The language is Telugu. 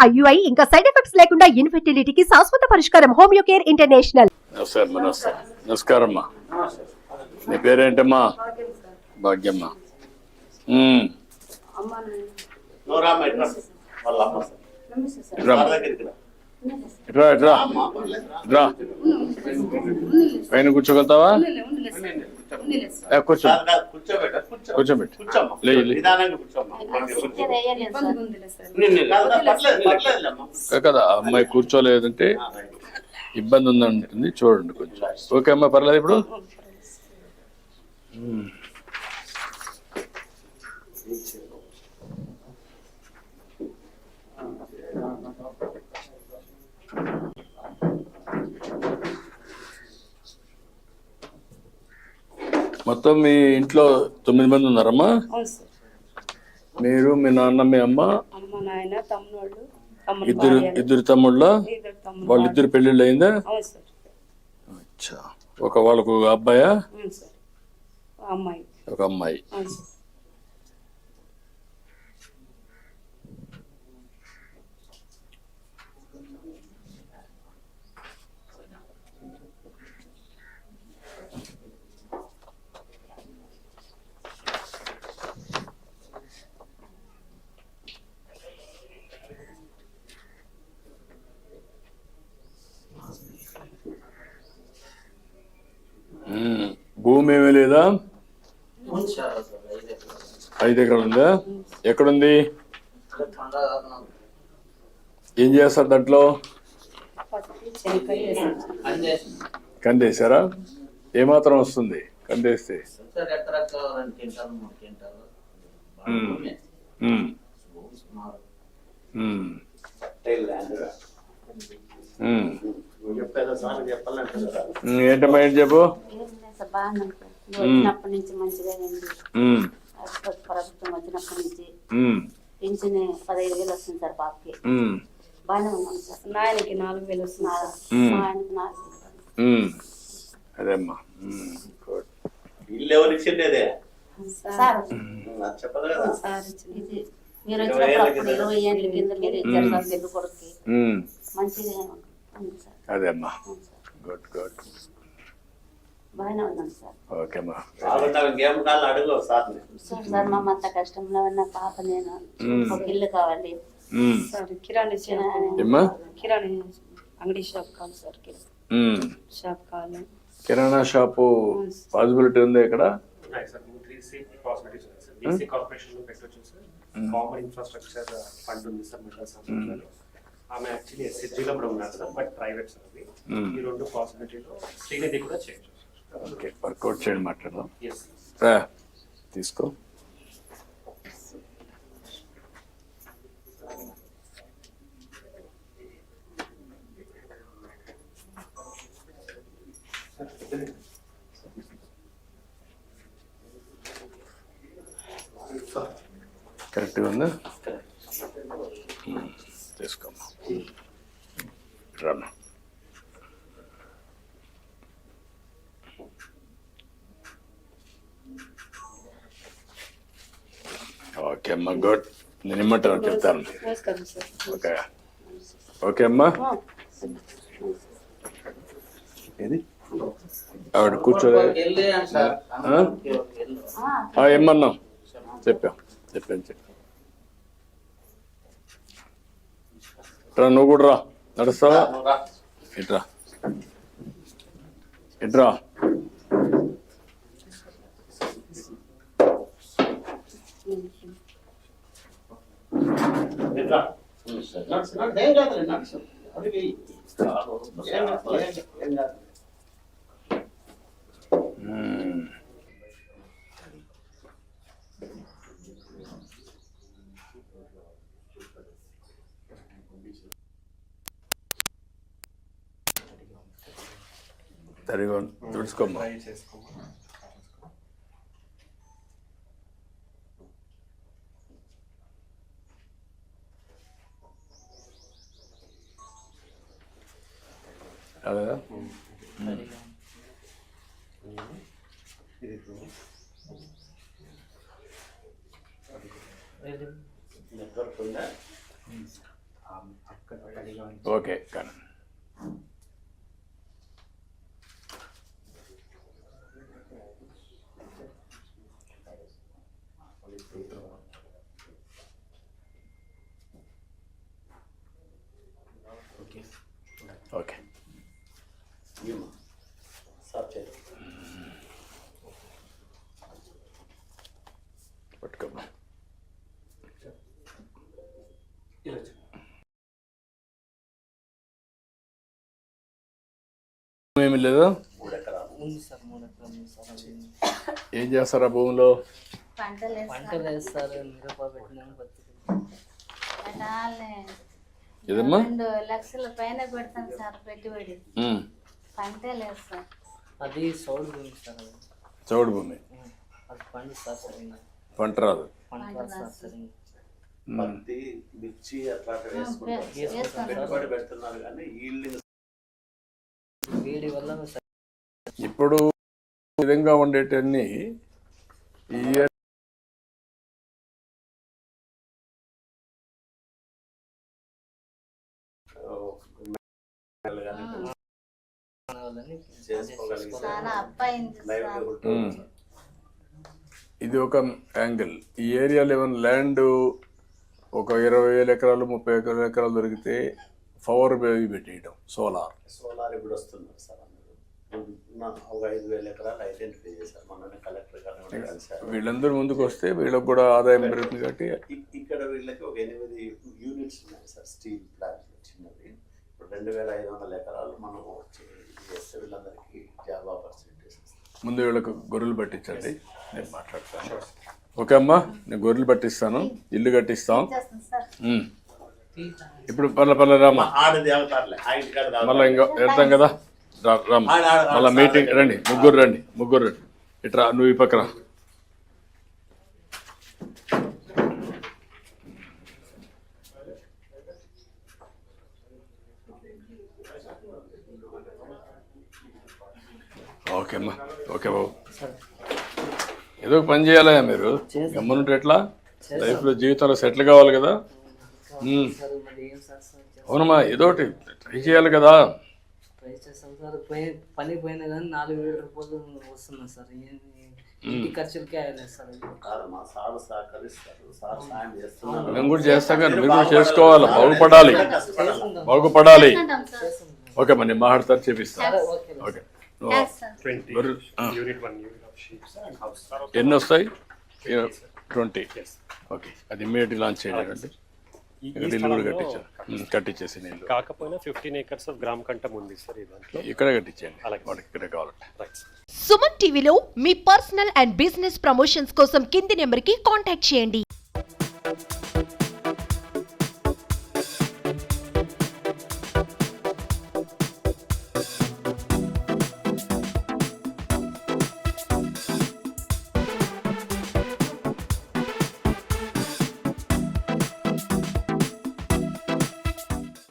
ఐయుఐ ఇంకా సైడ్ ఎఫెక్ట్స్ లేకుండా ఇన్ఫెర్టిలిటీకి శాశ్వత పరిష్కారం హోమియో కేర్ ఇంటర్నేషనల్. నమస్కారం అమ్మా. నీ పేరేంటమ్మా? భాగ్యమ్మ. పైన కూర్చోగలుగుతావా? కూర్చోబెట్టి కదా. అమ్మాయి కూర్చోలేదంటే ఇబ్బంది ఉందంటుంది, చూడండి కొంచెం. ఓకే అమ్మా, పర్లేదు ఇప్పుడు. మొత్తం మీ ఇంట్లో 9 మంది ఉన్నారమ్మా? మీరు, మీ నాన్న, మీ అమ్మ, ఇద్దరు తమ్ముళ్ళ? వాళ్ళిద్దరు పెళ్ళిళ్ళు అయిందా? అచ్చా. వాళ్ళకు అబ్బాయా? ఒక అమ్మాయి. భూమి ఏమీ లేదా? 5 ఎకరాలు ఉందా? ఎక్కడుంది? ఏం చేస్తారు దాంట్లో? కందేశారా? ఏమాత్రం వస్తుంది కందేస్తే? ఏంటమ్మా, ఏంటి చెప్పు. వచ్చినప్పటి నుంచి మంచిగా ప్రభుత్వం వచ్చినప్పటి నుంచి పింఛన్ 15,000 వస్తుంది సార్. పాపకి బాగానే ఉన్నాం సార్. నాయనకి 4,000 వస్తుంది సార్. మా ఆయనకి 4,000. అదేమ్మా. ఇల్లు ఎవరు ఇచ్చిండేదే సార్? చెప్పదు కదా సార్, ఇది మీరు వచ్చినప్పుడు 20 ఏళ్ళ కింద మీరు ఇచ్చారు సార్ పెద్ద కొడుక్కి. మంచిగా ఉంది సార్. అదేమ్మా. Good good. బాగానే ఉన్నాం సార్. ఓకేమ్మా. అడుగు సార్. సార్ మా అంత కష్టంలో ఉన్న పాప, నేను ఒక ఇల్లు కావాలి సార్. కిరాణా అంగడి షాప్ కావాలి సార్. షాప్ కావాలి. కిరాణా షాపు పాసిబిలిటీ ఉంది ఇక్కడ? కామన్ ఇన్ఫ్రాస్ట్రక్చర్ ఫండ్ ఉంది సార్. మిగతా ఆమె యాక్చువల్లీ ఎస్హెచ్జిలో కూడా ఉన్నారు సార్, బట్ ప్రైవేట్ సార్. అది ఈ 2 పాసిబిలిటీలో శ్రీనిధి కూడా చేయొచ్చు. ఓకే, వర్కౌట్ చేయండి, మాట్లాడదాం. తీసుకో. కరెక్ట్గా ఉందా? తీసుకోమ్మా, రామ్మా. ఓకే అమ్మా, గుడ్. నేను ఇమ్మంటాను, చెప్తాను. ఓకే ఓకే అమ్మా. ఏది ఆవిడ కూర్చోలే? ఏమన్నాం? చెప్పాను. నువ్వు కూడా రా. నడుస్తావా? ఇట్రా ఇట్రా. సరిగా తుడుచుకోమ్మా. అలాగా నెట్వర్క్ ఉందా? అక్కడ కలిగా ఓకే కానీ ఓకే ఓకే సార్ చేయండి. పట్టుకోమ్మా. ఇలా ఏమీ లేదా? 3 ఎకరాలు ఉంది సార్ 3 ఎకరాలు ఉంది సార్. అది ఏం చేస్తారా భూమిలో? పంటలు పంటలు వేస్తారు, మిరప పెట్టినాను, పత్తి పెట్టాలి. ఏదమ్మా? 2 లక్షల పైన పెడతాం సార్ పెట్టుబడి. ఉమ్. పంటలు వేస్తాం. అది సౌడు భూమి సార్. అది చౌడు భూమి అది పండిస్తారు సార్. ఇంకా పంట రాదు. పంట రాస్తారు సార్. ఇంకా పత్తి మిర్చి అట్లాంటివి వేసుకుంటారు. వేస్తాం సార్. పెట్టుబడి పెడుతున్నారు కానీ ఈల్డింగ్ వేడి వల్ల సార్ ఇప్పుడు ఈ విధంగా ఉండేటన్ని ఈ ఇయర్ మన వాళ్ళని చేసుకోగలిగితే చాలా అబ్బాయింది సార్. లైవ్లీహుడ్ ఉమ్. ఇది ఒక యాంగిల్. ఈ ఏరియాలో ఏమైనా ల్యాండ్ ఒక 20,000 ఎకరాలు 30 ఎకరాలు దొరికితే పవర్ బేబీ పెట్టేయడం సోలార్. సోలార్ ఇప్పుడు వస్తున్నారు సార్ అందరూ. ఒక 5,000 ఎకరాలు ఐడెంటిఫై చేశారు మొన్ననే కలెక్టర్ గారు కూడా కలిశారు. వీళ్ళందరూ ముందుకు వస్తే వీళ్ళకి కూడా ఆదాయం పెరుగుతుంది కాబట్టి ఇక్కడ వీళ్ళకి ఒక 8 యూనిట్స్ ఉన్నాయి సార్ స్టీల్ ప్లాంట్ చిన్నది. ఇప్పుడు 2,500 ఎకరాలు మనం చేస్తే వీళ్ళందరికీ జాబ్ ఆపర్చునిటీస్. ముందు వీళ్ళకు గొర్రెలు పట్టించండి, నేను మాట్లాడతాను. ఓకే అమ్మా, నేను గొర్రెలు పట్టిస్తాను, ఇల్లు కట్టిస్తాం. చేస్తాం సార్. ఉమ్. ఇప్పుడు పల్ల రామ్మా, ఆడది అవుతారులే ఆ ఇంటికాడ మళ్ళీ ఇంకా వెళ్తాం కదా. రామ్మా మళ్ళీ మీటింగ్ రండి, ముగ్గురు రండి. ఇట్రా, నువ్వు ఈ పక్కన. ఓకే అమ్మా, ఓకే బాబు. ఏదో ఒక పని చేయాలా మీరు? గమ్మనుంటే ఎట్లా? లైఫ్లో జీవితంలో సెటిల్ కావాలి కదా. సార్ మరి ఏం సార్ సార్ అవునమ్మా, ఏదో ఒకటి ట్రై చేయాలి కదా. ట్రై చేస్తాం సార్. పని పోయినా కానీ 4,000 రూపాయలు వస్తున్నాయి సార్. ఇంటి ఖర్చులకే అయ్యలేదు సార్. కాదమ్మా, సార్ సహకరిస్తారు, సార్ సాయం చేస్తున్నారు. మేము కూడా చేస్తాం కానీ మీరు కూడా చేసుకోవాలి, బాగుపడాలి. చేస్తాం సార్. ఓకే అమ్మా, నేను మాట్లాడతాను, చేపిస్తాను. Okay okay. Yes, sir. 20 గొర్రెలు, unit 1 unit of sheeps and house. ఎన్ని వస్తాయి? 20. ఓకే, అది ఇమ్మీడియట్లీ లాంచ్ చేయండి. ఇక్కడ ఇల్లు కూడా కట్టించేసి నీళ్ళు కాకపోయినా 15 acres ఆఫ్ గ్రామ్ కంటం ఉంది సార్. ఇదంతా ఇక్కడే కట్టించేయండి, వాళ్ళకి ఇక్కడే కావాలంటే. రైట్. సుమన్ టీవీలో మీ పర్సనల్ అండ్ బిజినెస్ ప్రమోషన్స్ కోసం కింది నెంబర్కి కాంటాక్ట్ చేయండి.